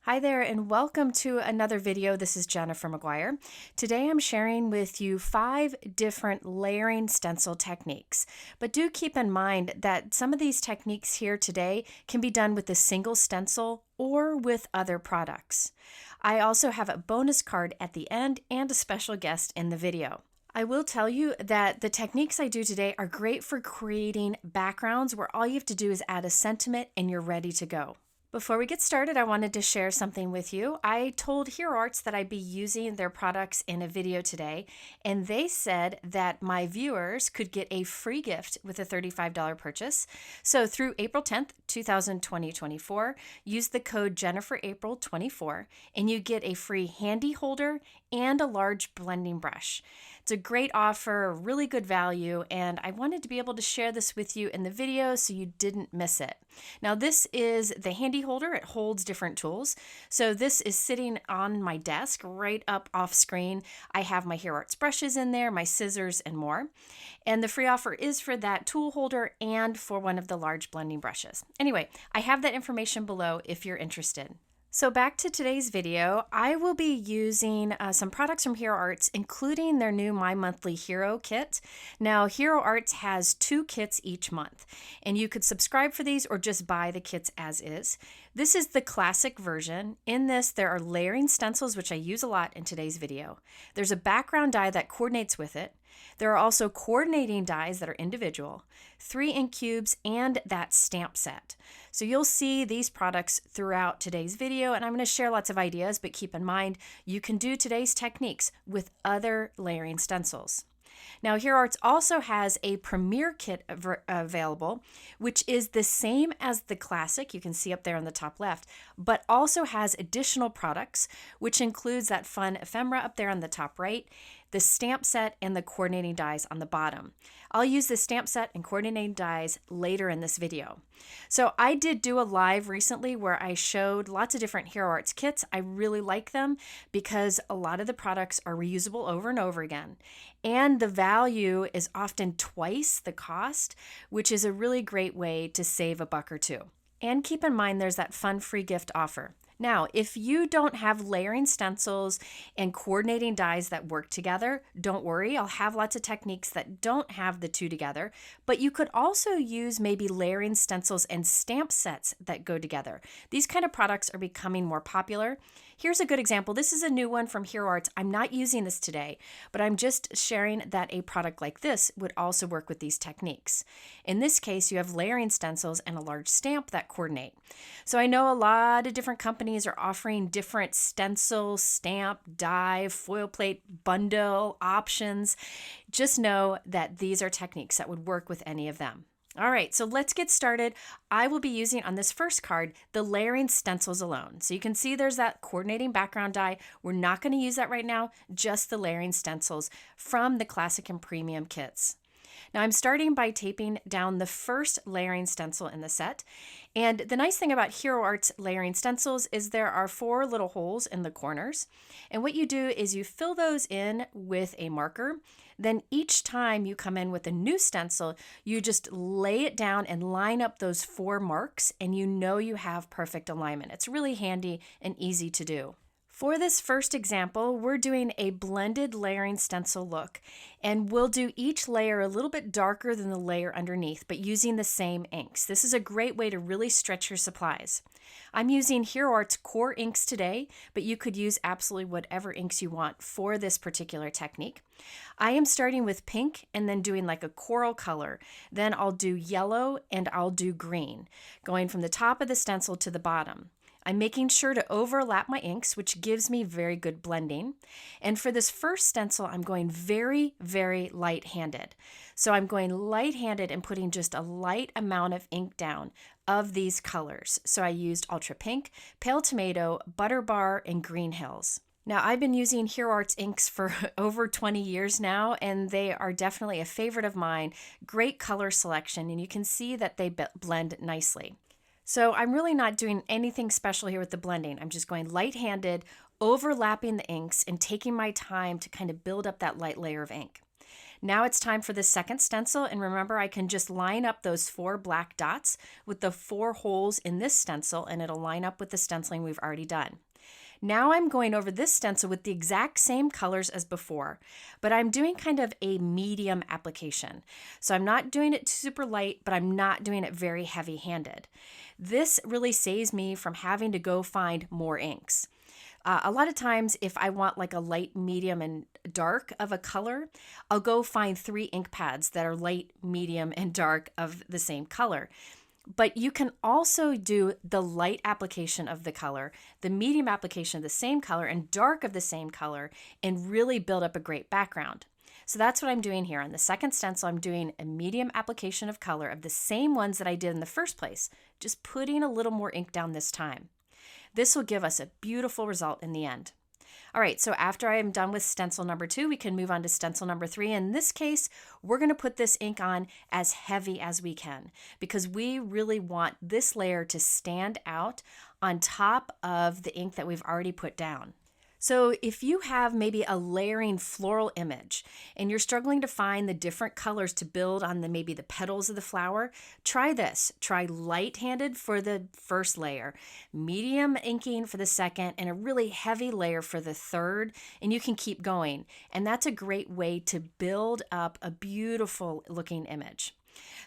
Hi there and welcome to another video. This is Jennifer McGuire. Today I'm sharing with you 5 different layering stencil techniques. But do keep in mind that some of these techniques here today can be done with a single stencil or with other products. I also have a bonus card at the end and a special guest in the video. I will tell you that the techniques I do today are great for creating backgrounds where all you have to do is add a sentiment and you're ready to go. Before we get started, I wanted to share something with you. I told Hero Arts that I'd be using their products in a video today, and they said that my viewers could get a free gift with a $35 purchase. So through April 10th, 2024, use the code JenniferApril24 and you get a free handy holder and a large blending brush. It's a great offer, really good value, and I wanted to be able to share this with you in the video so you didn't miss it. Now this is the handy holder. It holds different tools. So this is sitting on my desk right up off screen. I have my Hero Arts brushes in there, my scissors, and more. And the free offer is for that tool holder and for one of the large blending brushes. Anyway, I have that information below if you're interested. So back to today's video, I will be using some products from Hero Arts, including their new My Monthly Hero kit. Now, Hero Arts has 2 kits each month, and you could subscribe for these or just buy the kits as is. This is the classic version. In this, there are layering stencils, which I use a lot in today's video. There's a background die that coordinates with it. There are also coordinating dies that are individual, 3 ink cubes, and that stamp set. So you'll see these products throughout today's video, and I'm going to share lots of ideas, but keep in mind you can do today's techniques with other layering stencils. Now, Hero Arts also has a Premier kit available, which is the same as the classic, you can see up there on the top left, but also has additional products, which includes that fun ephemera up there on the top right, the stamp set, and the coordinating dies on the bottom. I'll use the stamp set and coordinating dies later in this video. So I did do a live recently where I showed lots of different Hero Arts kits. I really like them because a lot of the products are reusable over and over again. And the value is often twice the cost, which is a really great way to save a buck or two. And keep in mind there's that fun free gift offer. Now, if you don't have layering stencils and coordinating dies that work together, don't worry. I'll have lots of techniques that don't have the two together, but you could also use maybe layering stencils and stamp sets that go together. These kind of products are becoming more popular. Here's a good example. This is a new one from Hero Arts. I'm not using this today, but I'm just sharing that a product like this would also work with these techniques. In this case, you have layering stencils and a large stamp that coordinate. So I know a lot of different companies are offering different stencil, stamp, die, foil plate, bundle options. Just know that these are techniques that would work with any of them. All right, so let's get started. I will be using on this first card the layering stencils alone. So you can see there's that coordinating background die. We're not going to use that right now, just the layering stencils from the Classic and Premium kits. Now I'm starting by taping down the first layering stencil in the set. And the nice thing about Hero Arts layering stencils is there are 4 little holes in the corners. And what you do is you fill those in with a marker. Then each time you come in with a new stencil, you just lay it down and line up those 4 marks, and you know you have perfect alignment. It's really handy and easy to do. For this first example, we're doing a blended layering stencil look, and we'll do each layer a little bit darker than the layer underneath, but using the same inks. This is a great way to really stretch your supplies. I'm using Hero Arts Core inks today, but you could use absolutely whatever inks you want for this particular technique. I am starting with pink and then doing like a coral color. Then I'll do yellow and I'll do green, going from the top of the stencil to the bottom. I'm making sure to overlap my inks, which gives me very good blending. And for this first stencil, I'm going very, very light-handed. So I'm going light-handed and putting just a light amount of ink down of these colors. So I used Ultra Pink, Pale Tomato, Butter Bar, and Green Hills. Now, I've been using Hero Arts inks for over 20 years now, and they are definitely a favorite of mine. Great color selection, and you can see that they blend nicely. So I'm really not doing anything special here with the blending. I'm just going light-handed, overlapping the inks and taking my time to kind of build up that light layer of ink. Now it's time for the second stencil, and remember I can just line up those 4 black dots with the 4 holes in this stencil, and it'll line up with the stenciling we've already done. Now I'm going over this stencil with the exact same colors as before, but I'm doing kind of a medium application. So I'm not doing it super light, but I'm not doing it very heavy-handed. This really saves me from having to go find more inks. A lot of times if I want like a light, medium, and dark of a color, I'll go find 3 ink pads that are light, medium, and dark of the same color. But you can also do the light application of the color, the medium application of the same color, and dark of the same color, and really build up a great background. So that's what I'm doing here. On the second stencil, I'm doing a medium application of color of the same ones that I did in the first place, just putting a little more ink down this time. This will give us a beautiful result in the end. All right, so after I am done with stencil number 2, we can move on to stencil number 3. In this case, we're going to put this ink on as heavy as we can because we really want this layer to stand out on top of the ink that we've already put down. So if you have maybe a layering floral image and you're struggling to find the different colors to build on maybe the petals of the flower, try this. Try light-handed for the first layer, medium inking for the second, and a really heavy layer for the third, and you can keep going. And that's a great way to build up a beautiful looking image.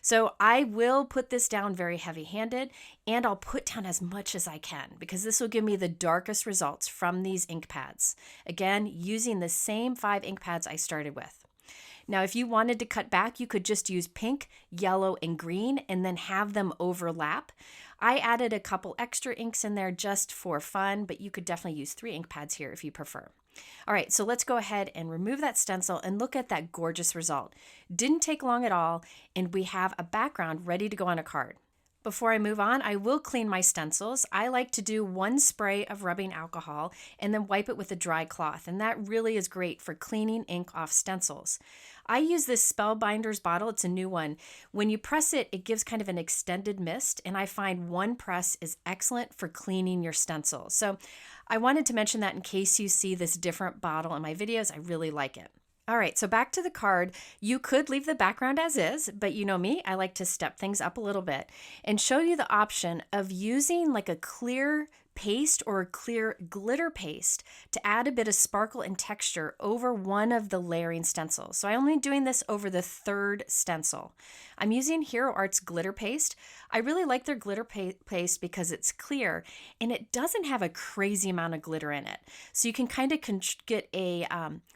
So I will put this down very heavy-handed, and I'll put down as much as I can because this will give me the darkest results from these ink pads. Again, using the same 5 ink pads I started with. Now, if you wanted to cut back, you could just use pink, yellow, and green and then have them overlap. I added a couple extra inks in there just for fun, but you could definitely use 3 ink pads here if you prefer. All right, so let's go ahead and remove that stencil and look at that gorgeous result. Didn't take long at all, and we have a background ready to go on a card. Before I move on, I will clean my stencils. I like to do 1 spray of rubbing alcohol and then wipe it with a dry cloth, and that really is great for cleaning ink off stencils. I use this Spellbinders bottle. It's a new one. When you press it, it gives kind of an extended mist, and I find 1 press is excellent for cleaning your stencils. So I wanted to mention that in case you see this different bottle in my videos. I really like it. All right, so back to the card. You could leave the background as is, but you know me, I like to step things up a little bit and show you the option of using like a clear paste or a clear glitter paste to add a bit of sparkle and texture over one of the layering stencils. So I'm only doing this over the 3rd stencil. I'm using Hero Art's glitter paste. I really like their glitter paste because it's clear and it doesn't have a crazy amount of glitter in it. So you can kind of get a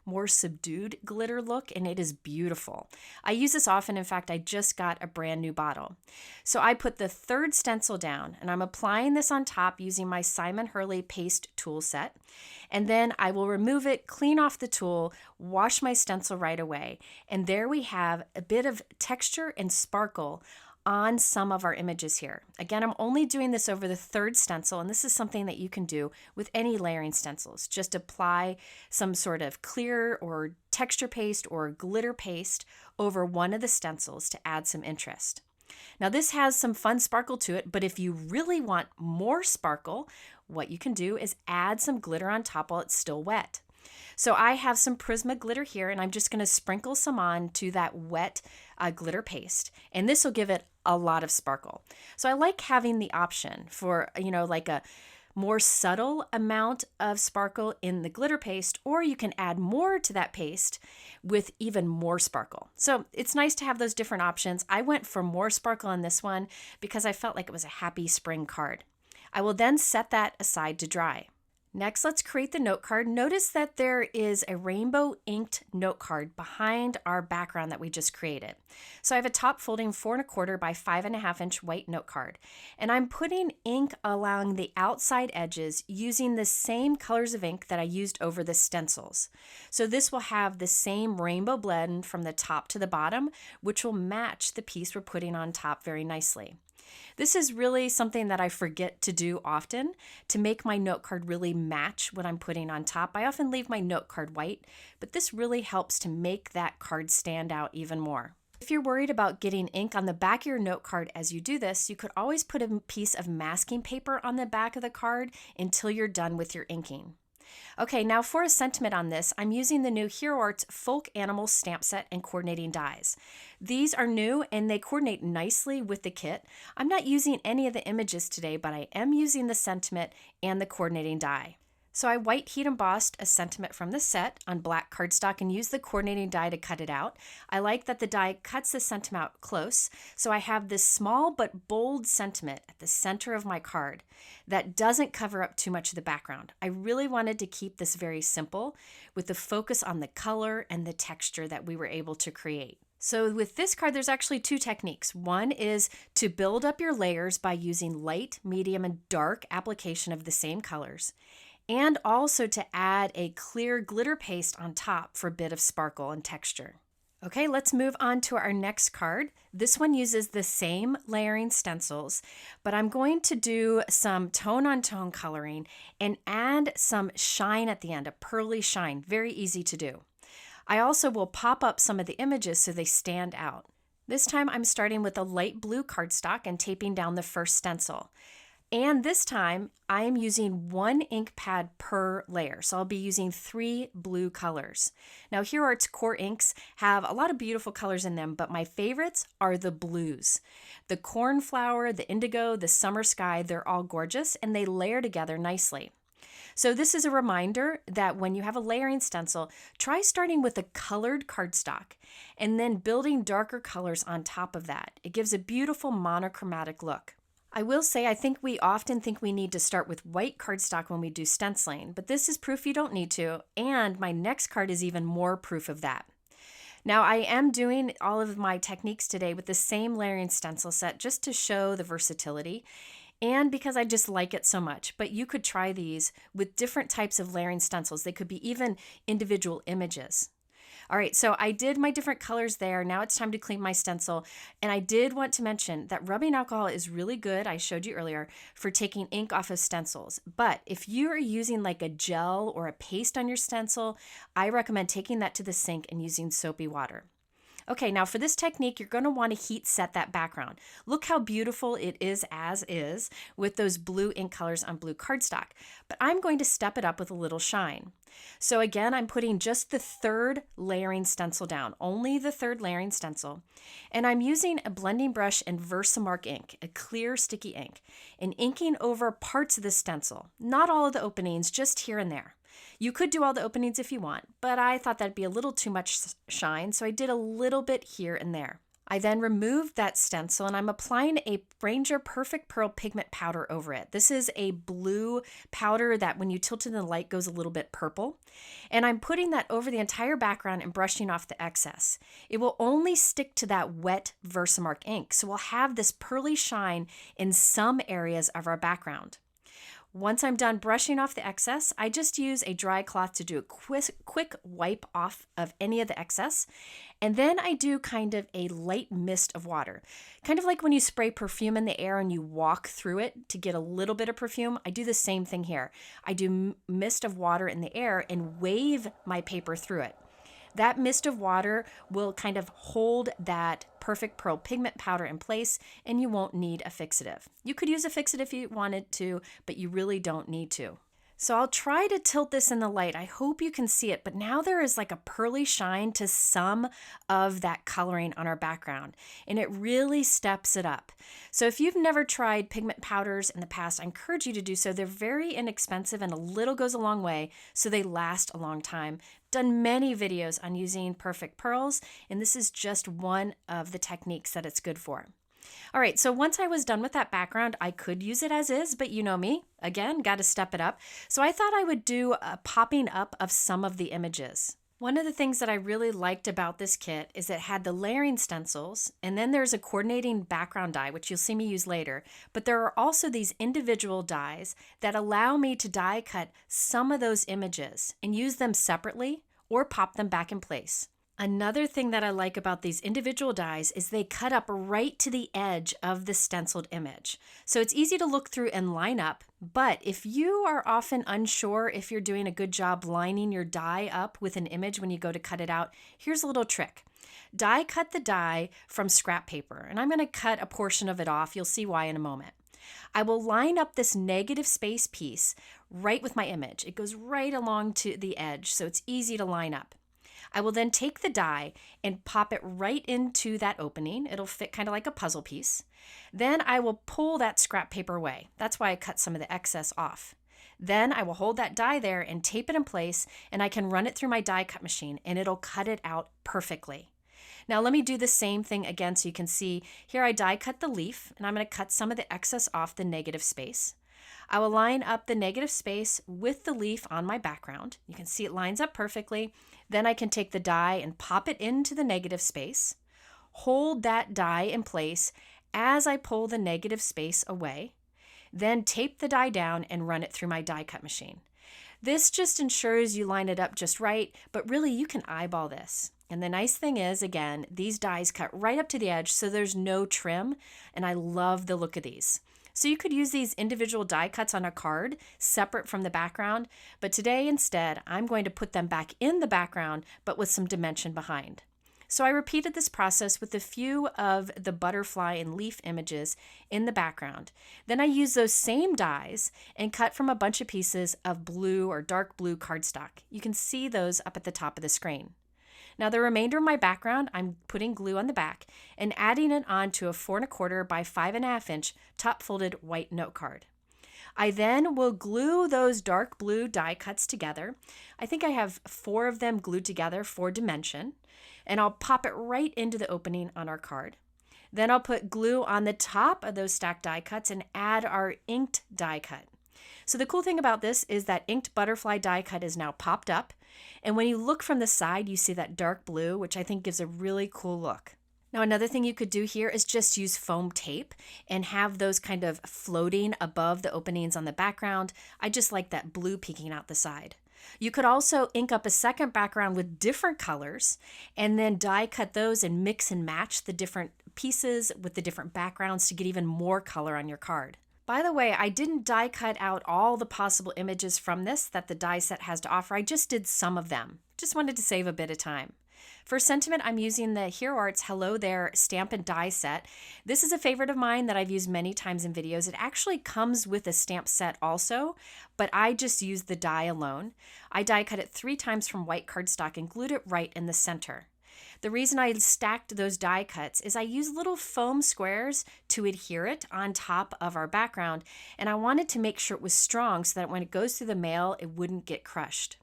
more subdued glitter look, and it is beautiful. I use this often. In fact, I just got a brand new bottle. So I put the 3rd stencil down and I'm applying this on top using my Simon Hurley paste tool set. And then I will remove it, clean off the tool, wash my stencil right away. And there we have a bit of texture and sparkle on some of our images here. Again, I'm only doing this over the 3rd stencil, and this is something that you can do with any layering stencils. Just apply some sort of clear or texture paste or glitter paste over one of the stencils to add some interest. Now this has some fun sparkle to it, but if you really want more sparkle, what you can do is add some glitter on top while it's still wet. So I have some Prisma glitter here, and I'm just going to sprinkle some on to that wet glitter paste, and this will give it a lot of sparkle. So I like having the option for, like a more subtle amount of sparkle in the glitter paste, or you can add more to that paste with even more sparkle. So it's nice to have those different options. I went for more sparkle on this one because I felt like it was a happy spring card. I will then set that aside to dry. Next, let's create the note card. Notice that there is a rainbow inked note card behind our background that we just created. So I have a top folding 4 1/4 by 5.5 inch white note card, and I'm putting ink along the outside edges using the same colors of ink that I used over the stencils. So this will have the same rainbow blend from the top to the bottom, which will match the piece we're putting on top very nicely. This is really something that I forget to do often to make my note card really match what I'm putting on top. I often leave my note card white, but this really helps to make that card stand out even more. If you're worried about getting ink on the back of your note card as you do this, you could always put a piece of masking paper on the back of the card until you're done with your inking. Okay, now for a sentiment on this, I'm using the new Hero Arts Folk Animal Stamp Set and Coordinating Dies. These are new and they coordinate nicely with the kit. I'm not using any of the images today, but I am using the sentiment and the coordinating die. So I white heat embossed a sentiment from the set on black cardstock and used the coordinating die to cut it out. I like that the die cuts the sentiment out close, so I have this small but bold sentiment at the center of my card that doesn't cover up too much of the background. I really wanted to keep this very simple with the focus on the color and the texture that we were able to create. So with this card, there's actually two techniques. One is to build up your layers by using light, medium, and dark application of the same colors, and also to add a clear glitter paste on top for a bit of sparkle and texture. Okay, let's move on to our next card. This one uses the same layering stencils, but I'm going to do some tone-on-tone coloring and add some shine at the end, a pearly shine, very easy to do. I also will pop up some of the images so they stand out. This time I'm starting with a light blue cardstock and taping down the first stencil. And this time I am using 1 ink pad per layer. So I'll be using 3 blue colors. Now Hero Arts core inks have a lot of beautiful colors in them, but my favorites are the blues. The cornflower, the indigo, the summer sky, they're all gorgeous and they layer together nicely. So this is a reminder that when you have a layering stencil, try starting with a colored cardstock and then building darker colors on top of that. It gives a beautiful monochromatic look. I will say I think we often think we need to start with white cardstock when we do stenciling, but this is proof you don't need to, and my next card is even more proof of that. Now I am doing all of my techniques today with the same layering stencil set just to show the versatility and because I just like it so much, but you could try these with different types of layering stencils. They could be even individual images. All right, so I did my different colors there. Now it's time to clean my stencil. And I did want to mention that rubbing alcohol is really good, I showed you earlier, for taking ink off of stencils. But if you are using like a gel or a paste on your stencil, I recommend taking that to the sink and using soapy water. Okay, now for this technique, you're going to want to heat set that background. Look how beautiful it is as is with those blue ink colors on blue cardstock. But I'm going to step it up with a little shine. So again, I'm putting just the 3rd layering stencil down, only the 3rd layering stencil. And I'm using a blending brush and Versamark ink, a clear sticky ink, and inking over parts of the stencil. Not all of the openings, just here and there. You could do all the openings if you want, but I thought that'd be a little too much shine, so I did a little bit here and there. I then removed that stencil and I'm applying a Reinker Perfect Pearl pigment powder over it. This is a blue powder that when you tilt it in the light goes a little bit purple. And I'm putting that over the entire background and brushing off the excess. It will only stick to that wet Versamark ink, so we'll have this pearly shine in some areas of our background. Once I'm done brushing off the excess, I just use a dry cloth to do a quick wipe off of any of the excess. And then I do kind of a light mist of water. Kind of like when you spray perfume in the air and you walk through it to get a little bit of perfume. I do the same thing here. I do mist of water in the air and wave my paper through it. That mist of water will kind of hold that Perfect Pearl pigment powder in place and you won't need a fixative. You could use a fixative if you wanted to, but you really don't need to. So I'll try to tilt this in the light. I hope you can see it, but now there is like a pearly shine to some of that coloring on our background, and it really steps it up. So if you've never tried pigment powders in the past, I encourage you to do so. They're very inexpensive and a little goes a long way, so they last a long time. Done many videos on using Perfect Pearls, and this is just one of the techniques that it's good for. All right, so once I was done with that background, I could use it as is, but you know me, again, got to step it up. So I thought I would do a popping up of some of the images. One of the things that I really liked about this kit is it had the layering stencils, and then there's a coordinating background die, which you'll see me use later, but there are also these individual dies that allow me to die cut some of those images and use them separately or pop them back in place. Another thing that I like about these individual dies is they cut up right to the edge of the stenciled image. So it's easy to look through and line up, but if you are often unsure if you're doing a good job lining your die up with an image when you go to cut it out, here's a little trick. Die cut the die from scrap paper, and I'm going to cut a portion of it off. You'll see why in a moment. I will line up this negative space piece right with my image. It goes right along to the edge, so it's easy to line up. I will then take the die and pop it right into that opening. It'll fit kind of like a puzzle piece. Then I will pull that scrap paper away. That's why I cut some of the excess off. Then I will hold that die there and tape it in place, and I can run it through my die cut machine and it'll cut it out perfectly. Now let me do the same thing again so you can see. Here I die cut the leaf, and I'm going to cut some of the excess off the negative space. I will line up the negative space with the leaf on my background. You can see it lines up perfectly. Then I can take the die and pop it into the negative space. Hold that die in place as I pull the negative space away. Then tape the die down and run it through my die cut machine. This just ensures you line it up just right, but really you can eyeball this. And the nice thing is, again, these dies cut right up to the edge, so there's no trim, and I love the look of these. So you could use these individual die cuts on a card separate from the background, but today instead I'm going to put them back in the background but with some dimension behind. So I repeated this process with a few of the butterfly and leaf images in the background. Then I used those same dies and cut from a bunch of pieces of blue or dark blue cardstock. You can see those up at the top of the screen. Now the remainder of my background, I'm putting glue on the back and adding it onto a 4 1/4 by 5 1/2 inch top folded white note card. I then will glue those dark blue die cuts together. I think I have 4 of them glued together for dimension, and I'll pop it right into the opening on our card. Then I'll put glue on the top of those stacked die cuts and add our inked die cut. So the cool thing about this is that inked butterfly die cut is now popped up, and when you look from the side, you see that dark blue, which I think gives a really cool look. Now, another thing you could do here is just use foam tape and have those kind of floating above the openings on the background. I just like that blue peeking out the side. You could also ink up a second background with different colors and then die cut those and mix and match the different pieces with the different backgrounds to get even more color on your card. By the way, I didn't die cut out all the possible images from this that the die set has to offer. I just did some of them. Just wanted to save a bit of time. For sentiment, I'm using the Hero Arts Hello There stamp and die set. This is a favorite of mine that I've used many times in videos. It actually comes with a stamp set also, but I just used the die alone. I die cut it 3 times from white cardstock and glued it right in the center. The reason I stacked those die cuts is I used little foam squares to adhere it on top of our background, and I wanted to make sure it was strong so that when it goes through the mail, it wouldn't get crushed.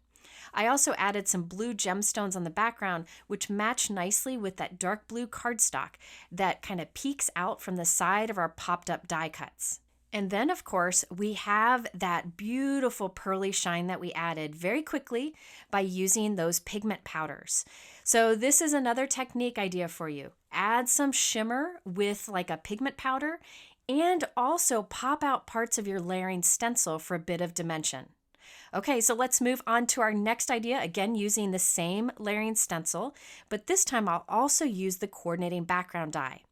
I also added some blue gemstones on the background, which match nicely with that dark blue cardstock that kind of peeks out from the side of our popped up die cuts. And then, of course, we have that beautiful pearly shine that we added very quickly by using those pigment powders. So this is another technique idea for you. Add some shimmer with like a pigment powder and also pop out parts of your layering stencil for a bit of dimension. Okay, so let's move on to our next idea, again using the same layering stencil, but this time I'll also use the coordinating background die.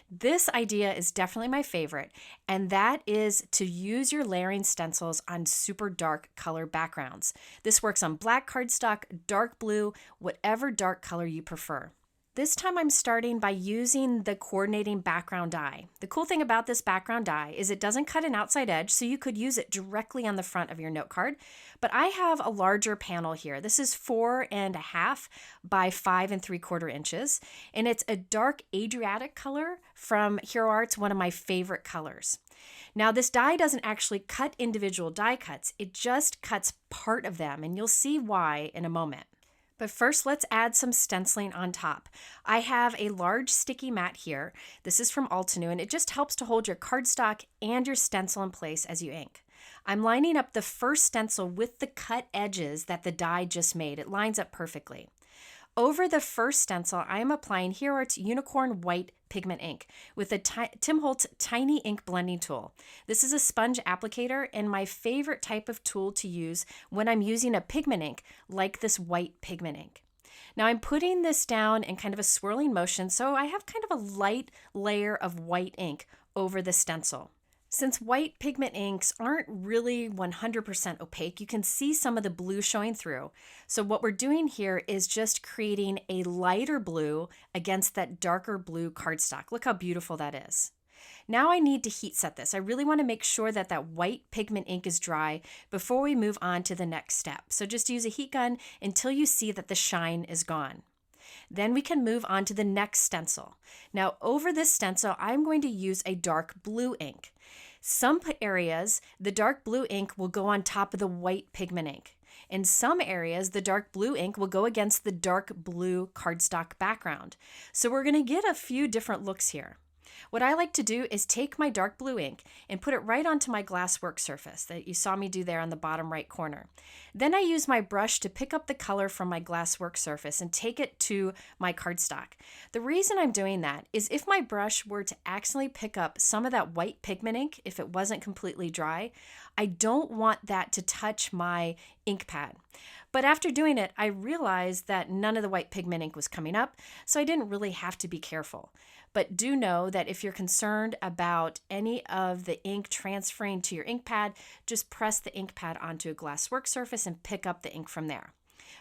This idea is definitely my favorite, and that is to use your layering stencils on super dark color backgrounds. This works on black cardstock, dark blue, whatever dark color you prefer. This time I'm starting by using the coordinating background die. The cool thing about this background die is it doesn't cut an outside edge, so you could use it directly on the front of your note card. But I have a larger panel here. This is 4.5 by 5 3/4 inches, and it's a dark Adriatic color from Hero Arts, one of my favorite colors. Now this die doesn't actually cut individual die cuts, it just cuts part of them, and you'll see why in a moment. But first, let's add some stenciling on top. I have a large sticky mat here. This is from Altenew, and it just helps to hold your cardstock and your stencil in place as you ink. I'm lining up the first stencil with the cut edges that the die just made. It lines up perfectly. Over the first stencil, I am applying Hero Arts Unicorn White Pigment ink with the Tim Holtz Tiny Ink Blending Tool. This is a sponge applicator and my favorite type of tool to use when I'm using a pigment ink like this white pigment ink. Now I'm putting this down in kind of a swirling motion, so I have kind of a light layer of white ink over the stencil. Since white pigment inks aren't really 100% opaque, you can see some of the blue showing through. So what we're doing here is just creating a lighter blue against that darker blue cardstock. Look how beautiful that is. Now I need to heat set this. I really want to make sure that that white pigment ink is dry before we move on to the next step. So just use a heat gun until you see that the shine is gone. Then we can move on to the next stencil. Now over this stencil, I'm going to use a dark blue ink. Some areas, the dark blue ink will go on top of the white pigment ink. In some areas, the dark blue ink will go against the dark blue cardstock background. So we're going to get a few different looks here. What I like to do is take my dark blue ink and put it right onto my glass work surface that you saw me do there on the bottom right corner. Then I use my brush to pick up the color from my glass work surface and take it to my cardstock. The reason I'm doing that is if my brush were to accidentally pick up some of that white pigment ink, if it wasn't completely dry, I don't want that to touch my ink pad. But after doing it, I realized that none of the white pigment ink was coming up, so I didn't really have to be careful. But do know that if you're concerned about any of the ink transferring to your ink pad, just press the ink pad onto a glass work surface and pick up the ink from there.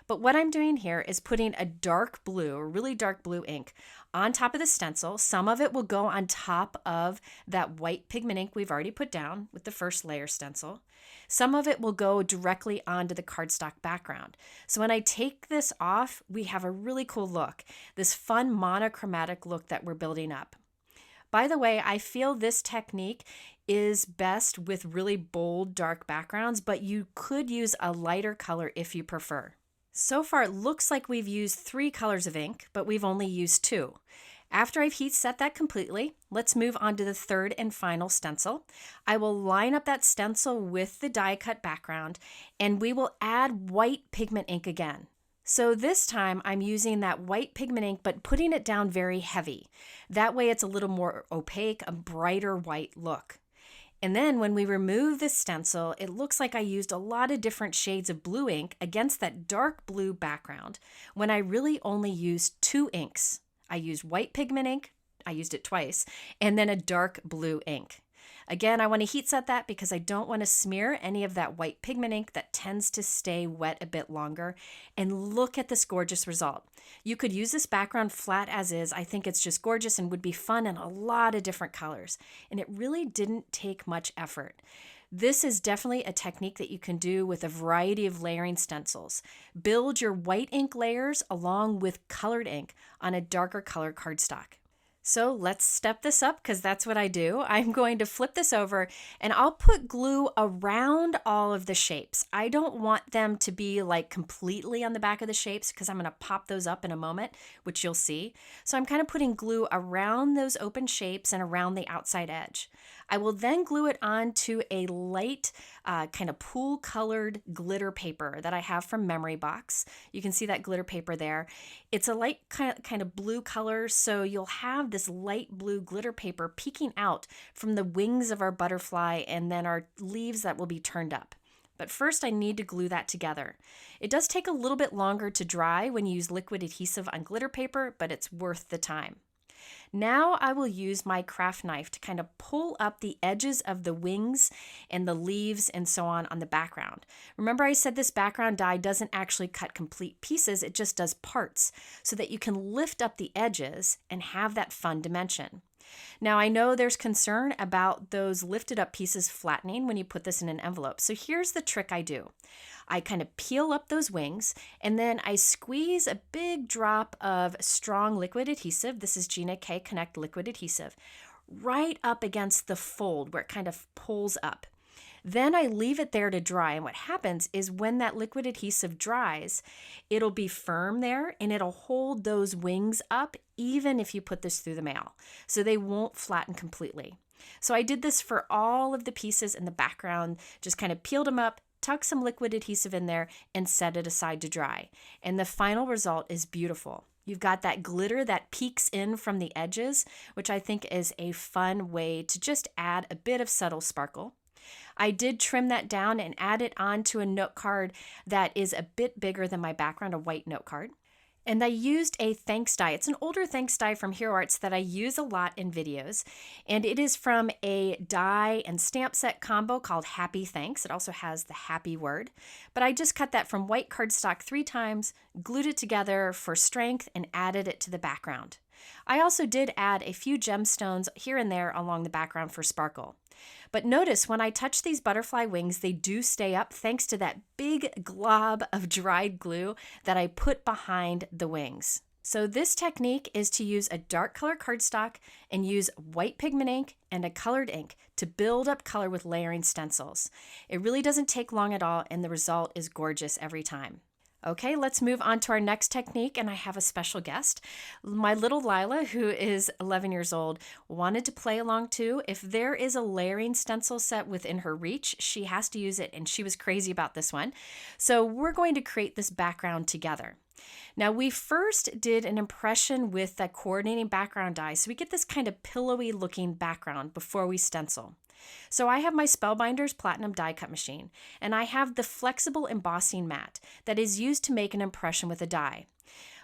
But what I'm doing here is putting a dark blue, a really dark blue ink on top of the stencil. Some of it will go on top of that white pigment ink we've already put down with the first layer stencil. Some of it will go directly onto the cardstock background. So when I take this off, we have a really cool look, this fun monochromatic look that we're building up. By the way, I feel this technique is best with really bold, dark backgrounds, but you could use a lighter color if you prefer. So far, it looks like we've used 3 colors of ink, but we've only used 2. After I've heat set that completely, let's move on to the third and final stencil. I will line up that stencil with the die cut background, and we will add white pigment ink again. So this time I'm using that white pigment ink, but putting it down very heavy. That way it's a little more opaque, a brighter white look. And then when we remove this stencil, it looks like I used a lot of different shades of blue ink against that dark blue background when I really only used 2 inks. I used white pigment ink, I used it twice, and then a dark blue ink. Again, I want to heat set that because I don't want to smear any of that white pigment ink that tends to stay wet a bit longer. And look at this gorgeous result. You could use this background flat as is. I think it's just gorgeous and would be fun in a lot of different colors. And it really didn't take much effort. This is definitely a technique that you can do with a variety of layering stencils. Build your white ink layers along with colored ink on a darker color cardstock. So let's step this up because that's what I do. I'm going to flip this over and I'll put glue around all of the shapes. I don't want them to be like completely on the back of the shapes because I'm going to pop those up in a moment, which you'll see. So I'm kind of putting glue around those open shapes and around the outside edge. I will then glue it onto a light kind of pool colored glitter paper that I have from Memory Box. You can see that glitter paper there. It's a light kind of blue color, so you'll have this light blue glitter paper peeking out from the wings of our butterfly and then our leaves that will be turned up. But first I need to glue that together. It does take a little bit longer to dry when you use liquid adhesive on glitter paper, but it's worth the time. Now I will use my craft knife to kind of pull up the edges of the wings and the leaves and so on the background. Remember I said this background die doesn't actually cut complete pieces, it just does parts so that you can lift up the edges and have that fun dimension. Now I know there's concern about those lifted up pieces flattening when you put this in an envelope. So here's the trick I do. I kind of peel up those wings and then I squeeze a big drop of strong liquid adhesive. This is Gina K Connect liquid adhesive right up against the fold where it kind of pulls up. Then I leave it there to dry, and what happens is when that liquid adhesive dries, it'll be firm there and it'll hold those wings up even if you put this through the mail. So they won't flatten completely. So I did this for all of the pieces in the background, just kind of peeled them up, tuck some liquid adhesive in there, and set it aside to dry. And the final result is beautiful. You've got that glitter that peeks in from the edges, which I think is a fun way to just add a bit of subtle sparkle. I did trim that down and add it onto a note card that is a bit bigger than my background, a white note card. And I used a thanks die. It's an older thanks die from Hero Arts that I use a lot in videos. And it is from a die and stamp set combo called Happy Thanks. It also has the happy word. But I just cut that from white cardstock 3 times, glued it together for strength, and added it to the background. I also did add a few gemstones here and there along the background for sparkle. But notice when I touch these butterfly wings, they do stay up thanks to that big glob of dried glue that I put behind the wings. So this technique is to use a dark color cardstock and use white pigment ink and a colored ink to build up color with layering stencils. It really doesn't take long at all, and the result is gorgeous every time. Okay, let's move on to our next technique, and I have a special guest. My little Lila, who is 11 years old, wanted to play along too. If there is a layering stencil set within her reach, she has to use it, and she was crazy about this one. So we're going to create this background together. Now, we first did an impression with that coordinating background die, so we get this kind of pillowy looking background before we stencil. So I have my Spellbinders Platinum die cut machine, and I have the flexible embossing mat that is used to make an impression with a die.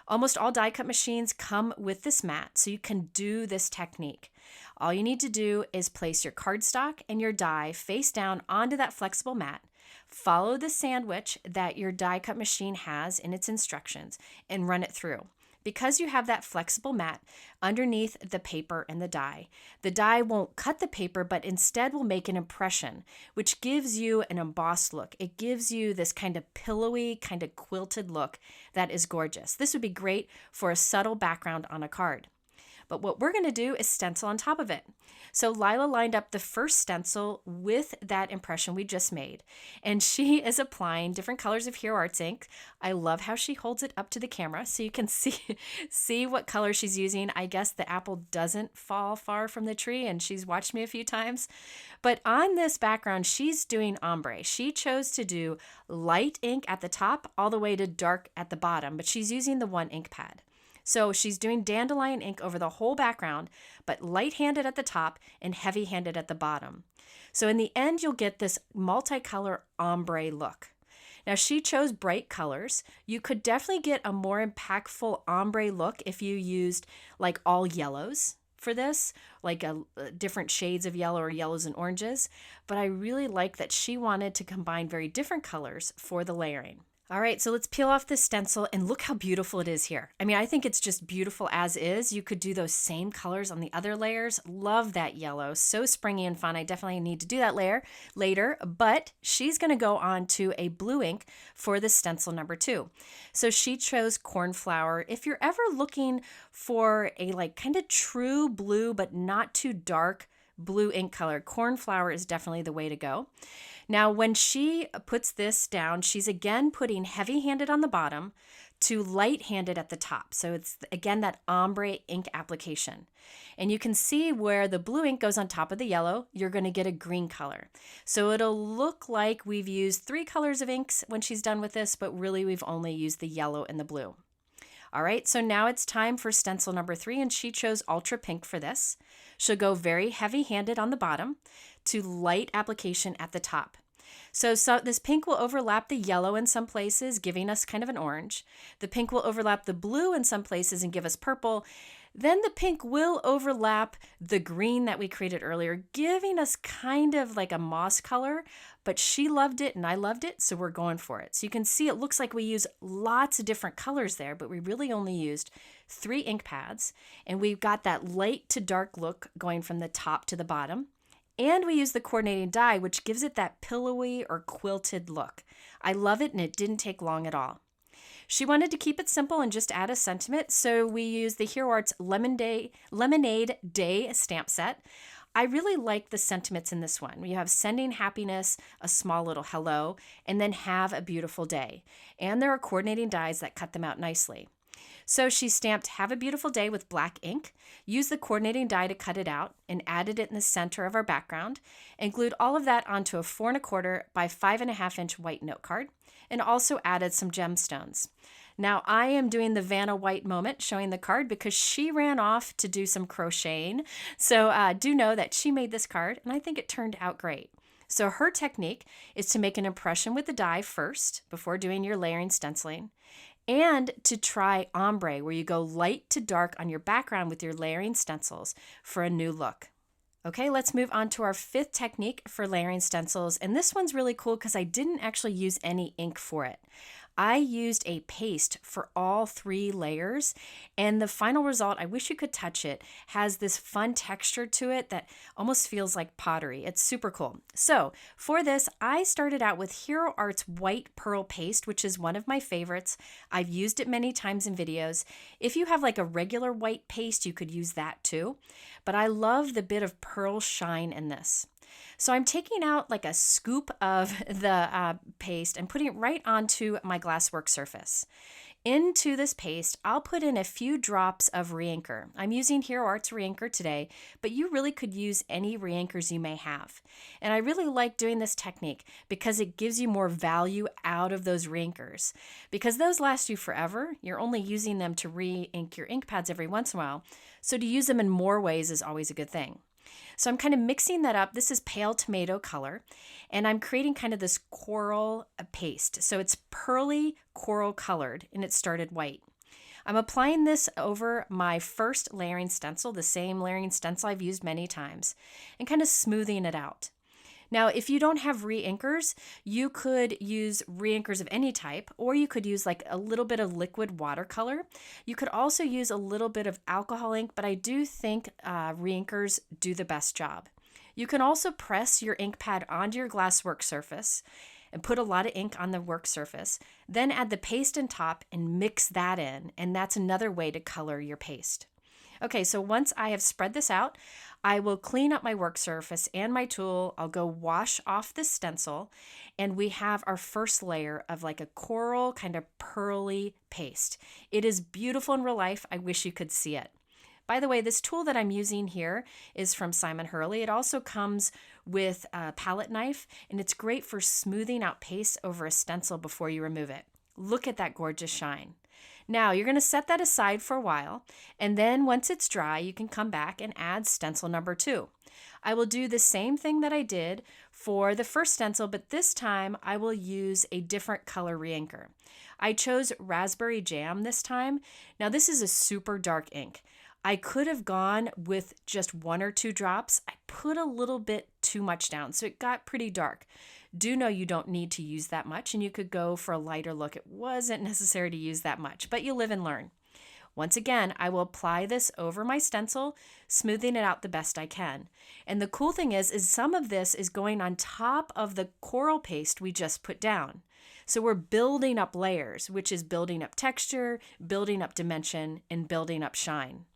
Almost all die cut machines come with this mat, so you can do this technique. All you need to do is place your cardstock and your die face down onto that flexible mat, follow the sandwich that your die cut machine has in its instructions, and run it through. Because you have that flexible mat underneath the paper and the die won't cut the paper, but instead will make an impression, which gives you an embossed look. It gives you this kind of pillowy, kind of quilted look that is gorgeous. This would be great for a subtle background on a card. But what we're going to do is stencil on top of it. So Lila lined up the first stencil with that impression we just made, and she is applying different colors of Hero Arts ink. I love how she holds it up to the camera so you can see what color she's using. I guess the apple doesn't fall far from the tree, and she's watched me a few times. But on this background, she's doing ombre. She chose to do light ink at the top all the way to dark at the bottom, but she's using the one ink pad. So she's doing dandelion ink over the whole background, but light-handed at the top and heavy-handed at the bottom. So in the end, you'll get this multicolor ombre look. Now, she chose bright colors. You could definitely get a more impactful ombre look if you used like all yellows for this, like different shades of yellow or yellows and oranges. But I really like that she wanted to combine very different colors for the layering. All right, so let's peel off this stencil and look how beautiful it is here. I mean, I think it's just beautiful as is. You could do those same colors on the other layers. Love that yellow, so springy and fun. I definitely need to do that layer later, but she's gonna go on to a blue ink for the stencil number 2. So she chose cornflower. If you're ever looking for a like kind of true blue, but not too dark blue ink color, cornflower is definitely the way to go. Now, when she puts this down, she's again putting heavy-handed on the bottom to light-handed at the top. So it's, again, that ombre ink application. And you can see where the blue ink goes on top of the yellow, you're going to get a green color. So it'll look like we've used 3 colors of inks when she's done with this, but really we've only used the yellow and the blue. All right, so now it's time for stencil number 3, and she chose Ultra Pink for this. She'll go very heavy-handed on the bottom to light application at the top. So this pink will overlap the yellow in some places, giving us kind of an orange. The pink will overlap the blue in some places and give us purple. Then the pink will overlap the green that we created earlier, giving us kind of like a moss color, but she loved it and I loved it, so we're going for it. So you can see it looks like we use lots of different colors there, but we really only used 3 ink pads, and we've got that light to dark look going from the top to the bottom. And we use the coordinating die, which gives it that pillowy or quilted look. I love it, and it didn't take long at all. She wanted to keep it simple and just add a sentiment, so we used the Hero Arts Lemonade Day stamp set. I really like the sentiments in this one. You have sending happiness, a small little hello, and then have a beautiful day. And there are coordinating dies that cut them out nicely. So she stamped "Have a Beautiful Day" with black ink, used the coordinating die to cut it out, and added it in the center of our background, and glued all of that onto a 4 1/4 by 5.5 inch white note card, and also added some gemstones. Now I am doing the Vanna White moment showing the card because she ran off to do some crocheting. So do know that she made this card, and I think it turned out great. So her technique is to make an impression with the die first before doing your layering stenciling, and to try ombre, where you go light to dark on your background with your layering stencils for a new look. Okay, let's move on to our fifth technique for layering stencils. And this one's really cool because I didn't actually use any ink for it. I used a paste for all 3 layers, and the final result, I wish you could touch it, has this fun texture to it that almost feels like pottery. It's super cool. So for this, I started out with Hero Art's white pearl paste, which is one of my favorites. I've used it many times in videos. If you have like a regular white paste, you could use that too. But I love the bit of pearl shine in this. So I'm taking out like a scoop of the paste and putting it right onto my glass work surface. Into this paste, I'll put in a few drops of Reinker. I'm using Hero Art's Reinker today, but you really could use any Reinkers you may have. And I really like doing this technique because it gives you more value out of those Reinkers. Because those last you forever, you're only using them to re-ink your ink pads every once in a while. So to use them in more ways is always a good thing. So I'm kind of mixing that up. This is pale tomato color, and I'm creating kind of this coral paste. So it's pearly coral colored, and it started white. I'm applying this over my first layering stencil, the same layering stencil I've used many times, and kind of smoothing it out. Now, if you don't have reinkers, you could use reinkers of any type, or you could use like a little bit of liquid watercolor. You could also use a little bit of alcohol ink, but I do think reinkers do the best job. You can also press your ink pad onto your glass work surface and put a lot of ink on the work surface, then add the paste on top and mix that in, and that's another way to color your paste. Okay, so once I have spread this out, I will clean up my work surface and my tool. I'll go wash off the stencil, and we have our first layer of like a coral kind of pearly paste. It is beautiful in real life. I wish you could see it. By the way, this tool that I'm using here is from Hurley. It also comes with a palette knife, and it's great for smoothing out paste over a stencil before you remove it. Look at that gorgeous shine. Now you're going to set that aside for a while, and then once it's dry, you can come back and add stencil number 2. I will do the same thing that I did for the first stencil, but this time I will use a different color reinker. I chose Raspberry Jam this time. Now this is a super dark ink. I could have gone with just 1 or 2 drops. I put a little bit too much down, so it got pretty dark. Do know you don't need to use that much, and you could go for a lighter look. It wasn't necessary to use that much, but you live and learn. Once again, I will apply this over my stencil, smoothing it out the best I can. And the cool thing is some of this is going on top of the coral paste we just put down. So we're building up layers, which is building up texture, building up dimension, and building up shine.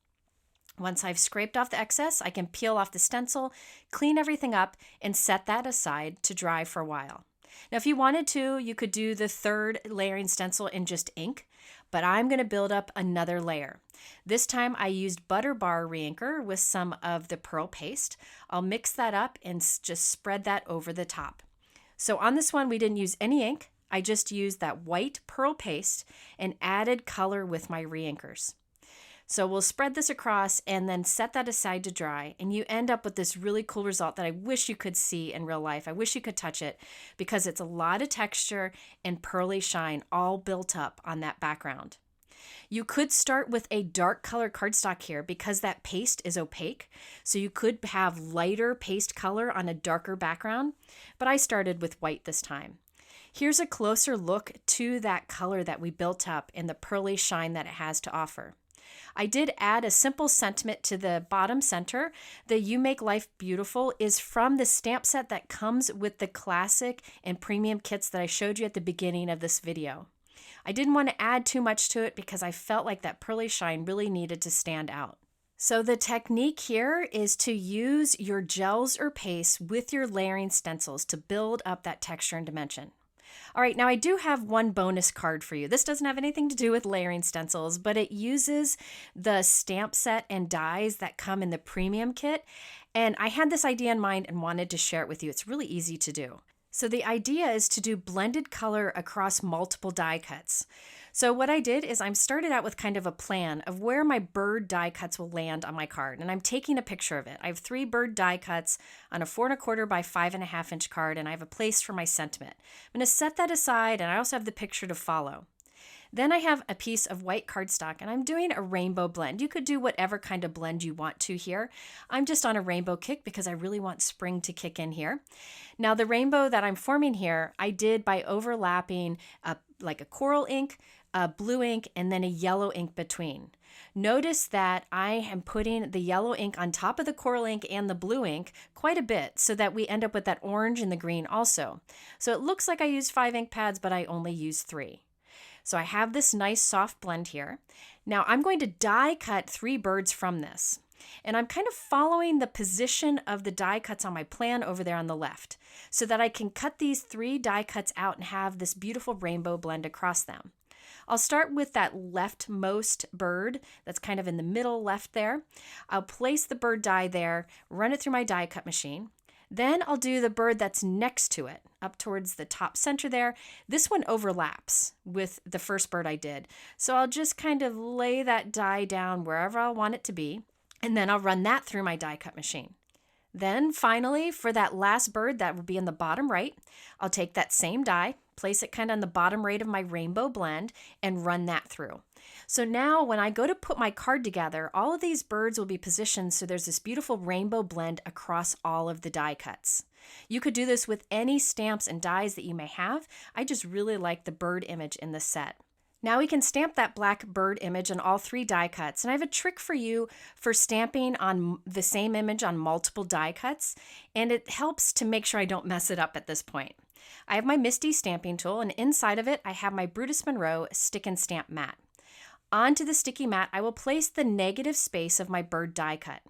Once I've scraped off the excess, I can peel off the stencil, clean everything up, and set that aside to dry for a while. Now, if you wanted to, you could do the third layering stencil in just ink, but I'm going to build up another layer. This time I used Butter Bar Reinker with some of the pearl paste. I'll mix that up and just spread that over the top. So on this one, we didn't use any ink. I just used that white pearl paste and added color with my reinkers. So we'll spread this across and then set that aside to dry, and you end up with this really cool result that I wish you could see in real life. I wish you could touch it because it's a lot of texture and pearly shine all built up on that background. You could start with a dark color cardstock here because that paste is opaque, so you could have lighter paste color on a darker background, but I started with white this time. Here's a closer look to that color that we built up and the pearly shine that it has to offer. I did add a simple sentiment to the bottom center. The You Make Life Beautiful is from the stamp set that comes with the classic and premium kits that I showed you at the beginning of this video. I didn't want to add too much to it because I felt like that pearly shine really needed to stand out. So the technique here is to use your gels or paste with your layering stencils to build up that texture and dimension. All right, now I do have one bonus card for you. This doesn't have anything to do with layering stencils, but it uses the stamp set and dies that come in the premium kit. And I had this idea in mind and wanted to share it with you. It's really easy to do. So the idea is to do blended color across multiple die cuts. So what I did is I started out with kind of a plan of where my bird die cuts will land on my card, and I'm taking a picture of it. I have 3 bird die cuts on a 4 1/4 by 5.5 inch card, and I have a place for my sentiment. I'm going to set that aside, and I also have the picture to follow. Then I have a piece of white cardstock and I'm doing a rainbow blend. You could do whatever kind of blend you want to here. I'm just on a rainbow kick because I really want spring to kick in here. Now the rainbow that I'm forming here, I did by overlapping like a coral ink, a blue ink, and then a yellow ink between. Notice that I am putting the yellow ink on top of the coral ink and the blue ink quite a bit so that we end up with that orange and the green also. So it looks like I used 5 ink pads, but I only used 3. So I have this nice soft blend here. Now I'm going to die cut 3 birds from this. And I'm kind of following the position of the die cuts on my plan over there on the left so that I can cut these 3 die cuts out and have this beautiful rainbow blend across them. I'll start with that leftmost bird that's kind of in the middle left there. I'll place the bird die there, run it through my die cut machine. Then I'll do the bird that's next to it, up towards the top center there. This one overlaps with the first bird I did. So I'll just kind of lay that die down wherever I want it to be, and then I'll run that through my die cut machine. Then finally, for that last bird that will be in the bottom right, I'll take that same die, place it kind of on the bottom right of my rainbow blend, and run that through. So now when I go to put my card together, all of these birds will be positioned so there's this beautiful rainbow blend across all of the die cuts. You could do this with any stamps and dies that you may have. I just really like the bird image in this set. Now we can stamp that black bird image on all 3 die cuts. And I have a trick for you for stamping on the same image on multiple die cuts. And it helps to make sure I don't mess it up at this point. I have my Misty stamping tool, and inside of it I have my Brutus Monroe stick and stamp mat. Onto the sticky mat, I will place the negative space of my bird die cut.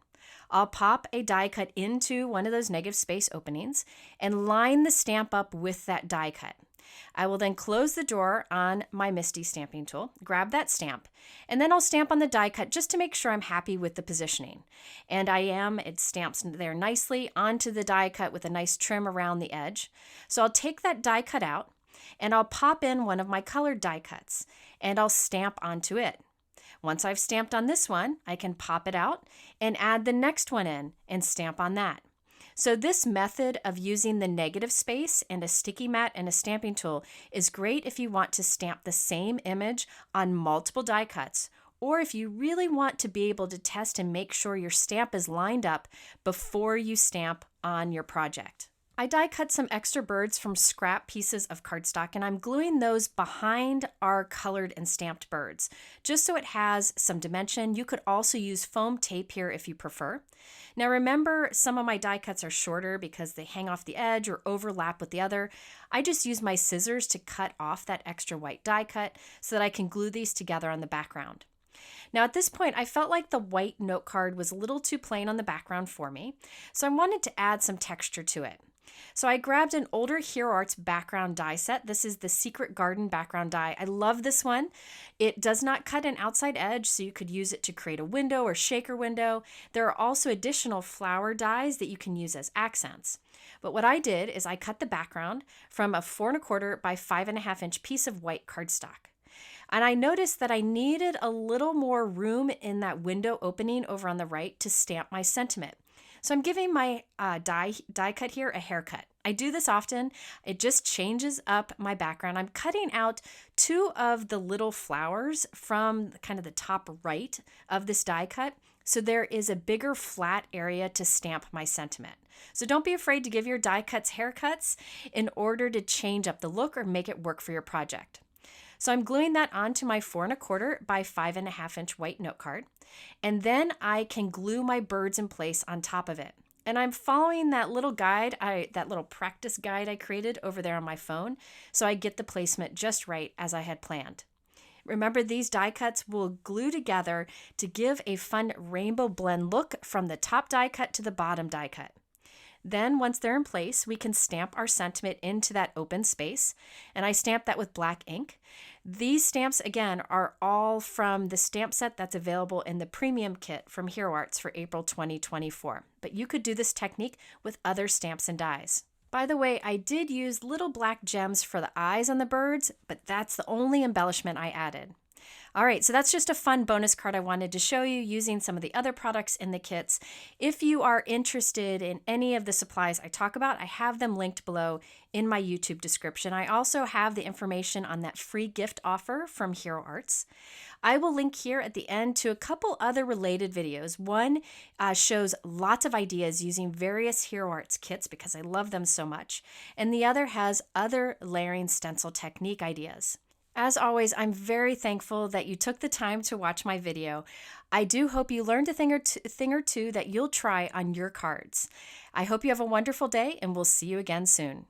I'll pop a die cut into one of those negative space openings and line the stamp up with that die cut. I will then close the drawer on my Misty stamping tool, grab that stamp, and then I'll stamp on the die cut just to make sure I'm happy with the positioning. And it stamps there nicely onto the die cut with a nice trim around the edge. So I'll take that die cut out and I'll pop in one of my colored die cuts and I'll stamp onto it. Once I've stamped on this one, I can pop it out and add the next one in and stamp on that. So this method of using the negative space and a sticky mat and a stamping tool is great if you want to stamp the same image on multiple die cuts, or if you really want to be able to test and make sure your stamp is lined up before you stamp on your project. I die cut some extra birds from scrap pieces of cardstock, and I'm gluing those behind our colored and stamped birds, just so it has some dimension. You could also use foam tape here if you prefer. Now remember, some of my die cuts are shorter because they hang off the edge or overlap with the other. I just use my scissors to cut off that extra white die cut so that I can glue these together on the background. Now at this point, I felt like the white note card was a little too plain on the background for me, so I wanted to add some texture to it. So I grabbed an older Hero Arts background die set. This is the Secret Garden background die. I love this one. It does not cut an outside edge, so you could use it to create a window or shaker window. There are also additional flower dies that you can use as accents. But what I did is I cut the background from a 4 1/4 by 5.5 inch piece of white cardstock. And I noticed that I needed a little more room in that window opening over on the right to stamp my sentiment. So I'm giving my die cut here a haircut. I do this often. It just changes up my background. I'm cutting out 2 of the little flowers from kind of the top right of this die cut. So there is a bigger flat area to stamp my sentiment. So don't be afraid to give your die cuts haircuts in order to change up the look or make it work for your project. So I'm gluing that onto my 4 1/4 by 5.5 inch white note card. And then I can glue my birds in place on top of it. And I'm following that little guide, that little practice guide I created over there on my phone, so I get the placement just right as I had planned. Remember, these die cuts will glue together to give a fun rainbow blend look from the top die cut to the bottom die cut. Then once they're in place, we can stamp our sentiment into that open space, and I stamp that with black ink. These stamps, again, are all from the stamp set that's available in the premium kit from Hero Arts for April 2024. But you could do this technique with other stamps and dies. By the way, I did use little black gems for the eyes on the birds, but that's the only embellishment I added. All right, so that's just a fun bonus card I wanted to show you using some of the other products in the kits. If you are interested in any of the supplies I talk about, I have them linked below in my YouTube description. I also have the information on that free gift offer from Hero Arts. I will link here at the end to a couple other related videos. One shows lots of ideas using various Hero Arts kits because I love them so much, and the other has other layering stencil technique ideas. As always, I'm very thankful that you took the time to watch my video. I do hope you learned a thing or two that you'll try on your cards. I hope you have a wonderful day, and we'll see you again soon.